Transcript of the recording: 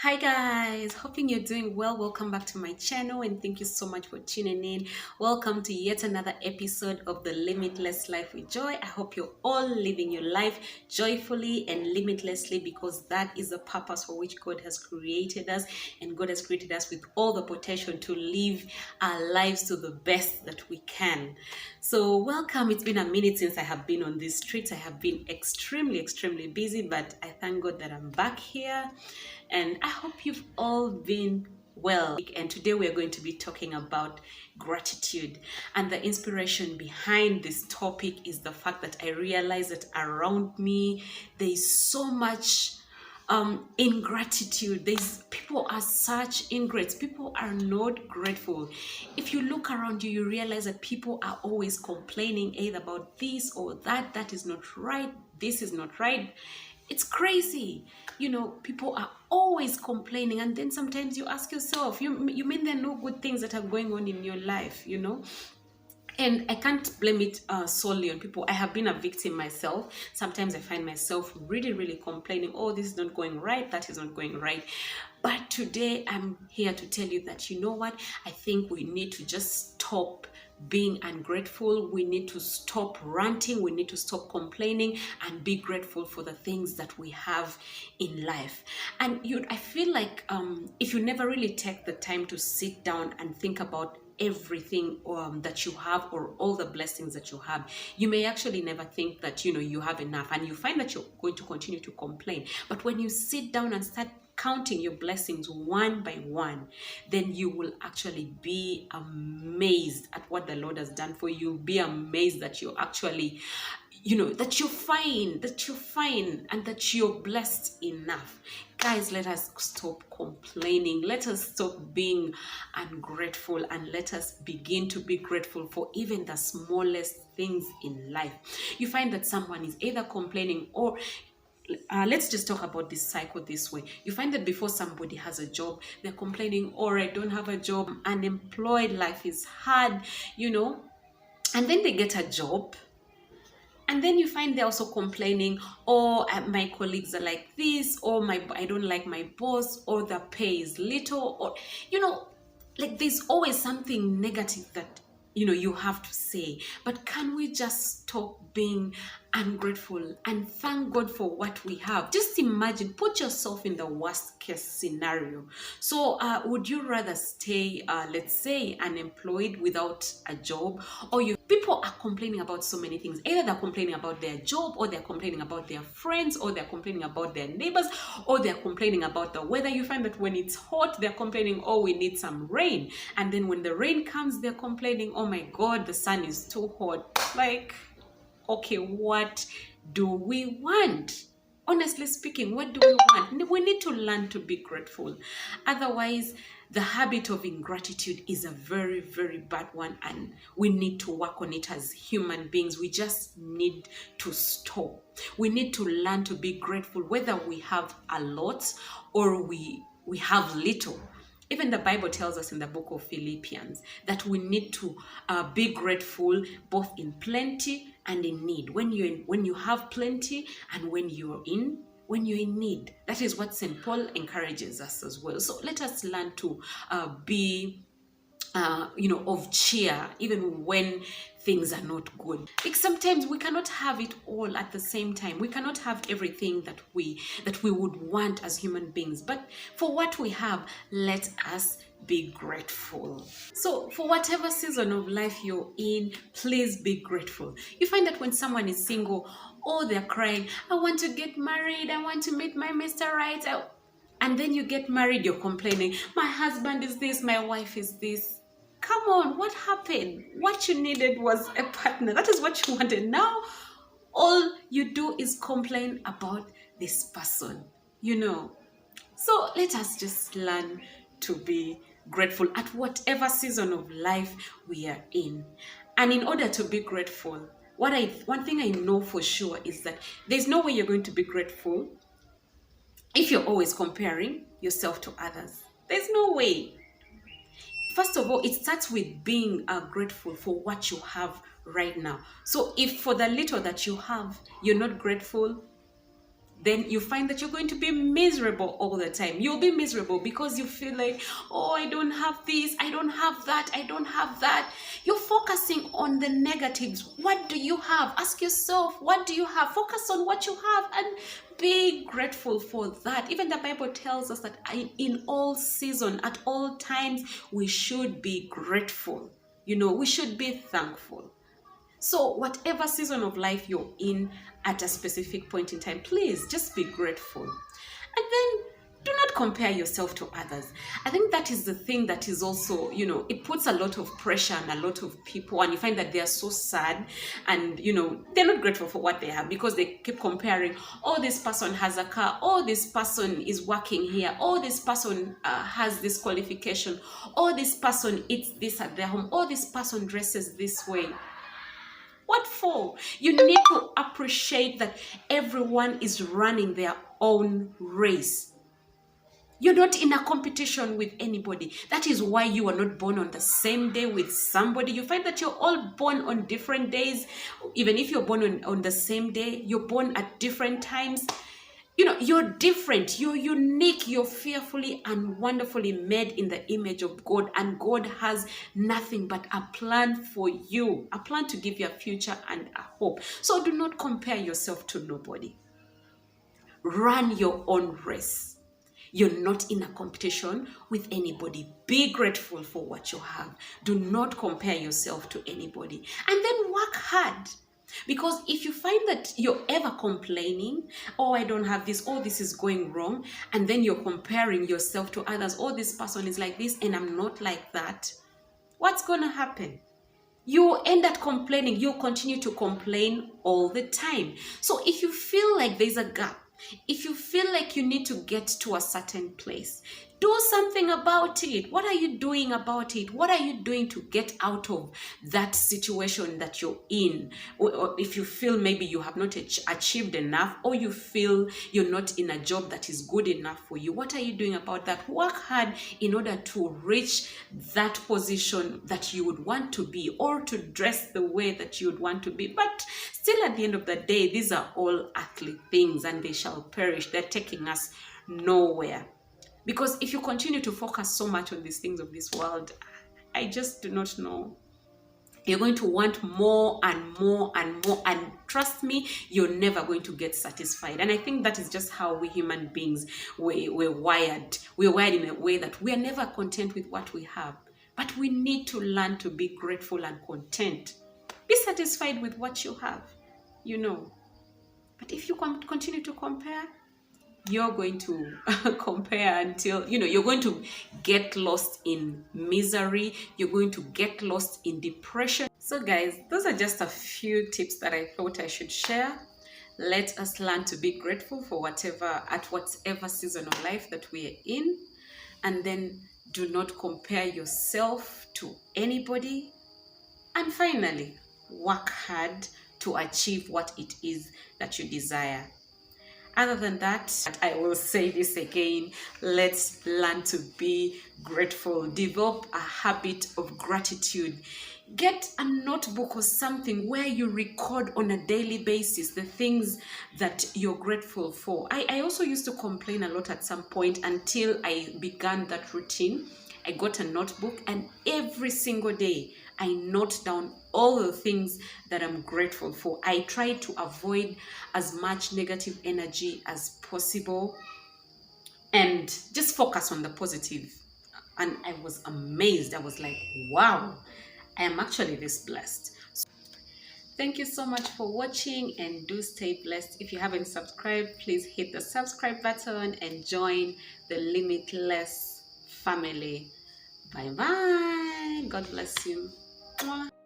Hi guys, hoping you're doing well. Welcome back to my channel and thank you so much for tuning in. Welcome to yet another episode of the Limitless Life with Joy. I hope you're all living your life joyfully and limitlessly because that is the purpose for which God has created us, and God has created us with all the potential to live our lives to the best that we can. So welcome. It's been a minute since I have been on these streets. I have been extremely busy, but I thank God that I'm back here and I hope you've all been well. And today we are going to be talking about gratitude. And the inspiration behind this topic is the fact that I realize that around me there is so much ingratitude. There's people are such ingrates. People are not grateful. If you look around you, you realize that people are always complaining either about this or that. That is not right. This is not right. It's crazy. People are always complaining, and then sometimes you ask yourself, you mean there are no good things that are going on in your life? And I can't blame it solely on people. I have been a victim myself. Sometimes I find myself really complaining, oh, this is not going right, that is not going right. But today I'm here to tell you that, you know what, I think we need to just stop being ungrateful. We need to stop ranting. We need to stop complaining and be grateful for the things that we have in life. And I feel like if you never really take the time to sit down and think about everything that you have, or all the blessings that you have, you may actually never think that you have enough, and you find that you're going to continue to complain. But when you sit down and start counting your blessings one by one, then you will actually be amazed at what the Lord has done for you. Be amazed that you're actually that you're fine and that you're blessed enough. Guys, let us stop complaining. Let us stop being ungrateful, and let us begin to be grateful for even the smallest things in life. You find that someone is either complaining or let's just talk about this cycle this way. You find that before somebody has a job, they're complaining, or I don't have a job, I'm unemployed, life is hard. And then they get a job, and then you find they're also complaining, or my colleagues are like this, or I don't like my boss, or the pay is little, or like there's always something negative that you have to say. But can we just stop being ungrateful and thank God for what we have? Just imagine, put yourself in the worst case scenario. So would you rather stay let's say unemployed without a job, or people are complaining about so many things. Either they're complaining about their job, or they're complaining about their friends, or they're complaining about their neighbors, or they're complaining about the weather. You find that when it's hot, they're complaining, oh, we need some rain. And then when the rain comes, they're complaining, oh my God, the sun is too hot. Like, okay, what do we want? Honestly speaking, what do we want? We need to learn to be grateful. Otherwise, the habit of ingratitude is a very bad one, and we need to work on it as human beings. We just need to stop. We need to learn to be grateful, whether we have a lot or we have little. Even the Bible tells us in the book of Philippians that we need to be grateful both in plenty and in need. When you have plenty, and when you're in need. That is what St. Paul encourages us as well. So let us learn to be of cheer even when things are not good. Like sometimes we cannot have it all at the same time. We cannot have everything that we would want as human beings. But for what we have, let us be grateful. So for whatever season of life you're in, please be grateful. You find that when someone is single, oh, they're crying, I want to get married, I want to meet my Mr. Right. And then you get married, you're complaining, my husband is this, my wife is this. Come on, what happened? What you needed was a partner. That is what you wanted. Now, all you do is complain about this person, So let us just learn to be grateful at whatever season of life we are in. And in order to be grateful, one thing I know for sure is that there's no way you're going to be grateful if you're always comparing yourself to others. There's no way. First of all, it starts with being grateful for what you have right now. So if for the little that you have, you're not grateful, then you find that you're going to be miserable all the time. You'll be miserable because you feel like, oh, I don't have this, I don't have that, I don't have that. You're focusing on the negatives. What do you have? Ask yourself, what do you have? Focus on what you have and be grateful for that. Even the Bible tells us that in all season, at all times, we should be grateful. We should be thankful. So whatever season of life you're in at a specific point in time, please just be grateful. And then do not compare yourself to others. I think that is the thing that is also, it puts a lot of pressure on a lot of people, and you find that they are so sad and, they're not grateful for what they have because they keep comparing. Oh, this person has a car. Oh, this person is working here. Oh, this person has this qualification. Oh, this person eats this at their home. Oh, this person dresses this way. What for? You need to appreciate that everyone is running their own race. You're not in a competition with anybody. That is why you are not born on the same day with somebody. You find that you're all born on different days. Even if you're born on the same day, you're born at different times. You're different, you're unique, you're fearfully and wonderfully made in the image of God, and God has nothing but a plan for you, a plan to give you a future and a hope. So do not compare yourself to nobody. Run your own race. You're not in a competition with anybody. Be grateful for what you have. Do not compare yourself to anybody. And then work hard. Because if you find that you're ever complaining, oh, I don't have this, oh, this is going wrong, and then you're comparing yourself to others, oh, this person is like this and I'm not like that, what's going to happen? You end up complaining. You'll continue to complain all the time. So if you feel like there's a gap, if you feel like you need to get to a certain place, do something about it. What are you doing about it? What are you doing to get out of that situation that you're in? Or if you feel maybe you have not achieved enough, or you feel you're not in a job that is good enough for you, what are you doing about that? Work hard in order to reach that position that you would want to be, or to dress the way that you would want to be. But still, at the end of the day, these are all earthly things and they shall perish. They're taking us nowhere. Because if you continue to focus so much on these things of this world, I just do not know. You're going to want more and more and more. And trust me, you're never going to get satisfied. And I think that is just how we human beings, we're wired. We're wired in a way that we are never content with what we have. But we need to learn to be grateful and content. Be satisfied with what you have, But if you continue to compare, you're going to compare until, you're going to get lost in misery. You're going to get lost in depression. So guys, those are just a few tips that I thought I should share. Let us learn to be grateful for whatever season of life that we are in. And then do not compare yourself to anybody. And finally, work hard to achieve what it is that you desire. Other than that, I will say this again, let's learn to be grateful. Develop a habit of gratitude. Get a notebook or something where you record on a daily basis the things that you're grateful for. I also used to complain a lot at some point until I began that routine. I got a notebook, and every single day I note down all the things that I'm grateful for. I try to avoid as much negative energy as possible and just focus on the positive. And I was amazed. I was like, wow, I am actually this blessed. Thank you so much for watching, and do stay blessed. If you haven't subscribed, please hit the subscribe button and join the Limitless family. Bye bye. God bless you. Mwah.